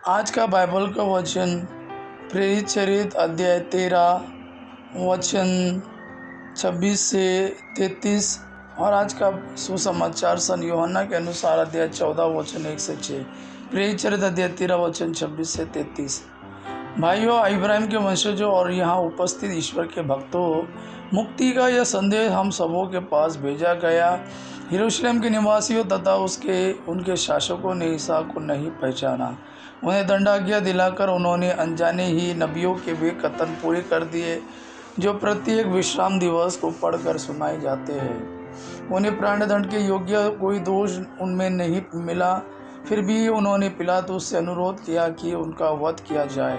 आज का बाइबल का वचन प्रेरित चरित अध्याय 13 वचन 26 से 33 और आज का सुसमाचार सन यूहन्ना के अनुसार अध्याय 14 वचन 1 से 6। प्रेरित चरित अध्याय 13 वचन 26 से 33। भाइयों, इब्राहिम के वंशजों और यहाँ उपस्थित ईश्वर के भक्तों, मुक्ति का यह संदेश हम सबों के पास भेजा गया। यरूशलेम के निवासियों तथा उनके शासकों ने ईसा को नहीं पहचाना। उन्हें दंडाज्ञा दिलाकर उन्होंने अनजाने ही नबियों के वे कथन पूरे कर दिए जो प्रत्येक विश्राम दिवस को पढ़कर सुनाए जाते हैं। उन्हें प्राणदंड के योग्य कोई दोष उनमें नहीं मिला, फिर भी उन्होंने पिलातुस से अनुरोध किया कि उनका वध किया जाए।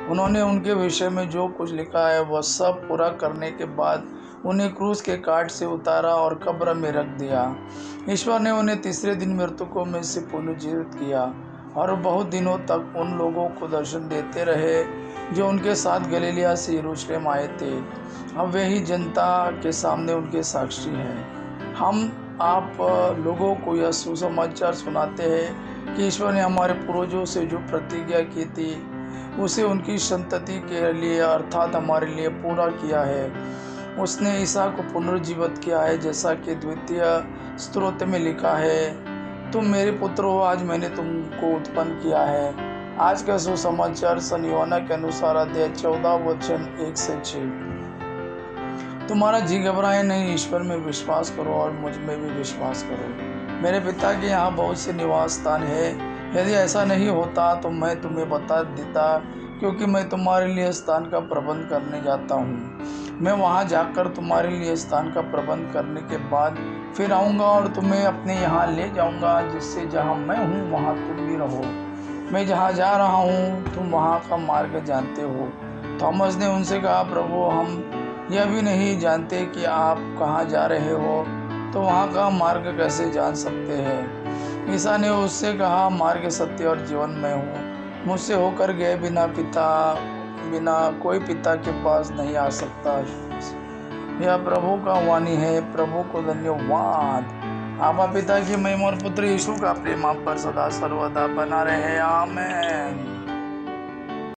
उन्होंने उनके विषय में जो कुछ लिखा है वह सब पूरा करने के बाद उन्हें क्रूस के काट से उतारा और कब्र में रख दिया। ईश्वर ने उन्हें तीसरे दिन मृतकों में से पुनर्जीवित किया और बहुत दिनों तक उन लोगों को दर्शन देते रहे जो उनके साथ गलीलिया से यरूशलेम आए थे। अब वे ही जनता के सामने उनके साक्षी हैं। हम आप लोगों को यह सुसमाचार सुनाते हैं कि ईश्वर ने हमारे पूर्वजों से जो प्रतिज्ञा की थी उसे उनकी संतति के लिए अर्थात हमारे लिए पूरा किया है। उसने ईसा को पुनर्जीवित किया है, जैसा कि द्वितीय स्तोत्र में लिखा है, तुम मेरे पुत्र हो, आज मैंने तुमको उत्पन्न किया है। आज का सुसमाचार सन यूहन्ना के अनुसार अध्याय 14 वचन 1 से 6। तुम्हारा जी घबराए नहीं, ईश्वर में विश्वास करो और मुझ में भी विश्वास करो। मेरे पिता के यहाँ बहुत से निवास स्थान है। यदि ऐसा नहीं होता तो मैं तुम्हें बता देता, क्योंकि मैं तुम्हारे लिए स्थान का प्रबंध करने जाता हूँ। मैं वहाँ जाकर तुम्हारे लिए स्थान का प्रबंध करने के बाद फिर आऊँगा और तुम्हें अपने यहाँ ले जाऊँगा, जिससे जहाँ मैं हूँ वहाँ तुम भी रहो। मैं जहाँ जा रहा हूँ तुम वहाँ का मार्ग जानते हो। थॉमस ने उनसे कहा, प्रभु, हम यह भी नहीं जानते कि आप कहाँ जा रहे हो, तो वहाँ का मार्ग कैसे जान सकते हैं? ईसा ने उससे कहा, मार्ग, सत्य और जीवन मैं हूँ। मुझसे होकर गए बिना कोई पिता के पास नहीं आ सकता। यह प्रभु का वाणी है। प्रभु को धन्यवाद। आबा पिता की महिमा और पुत्र यीशु का प्रेम आप पर सदा सर्वदा बना रहे। आमीन।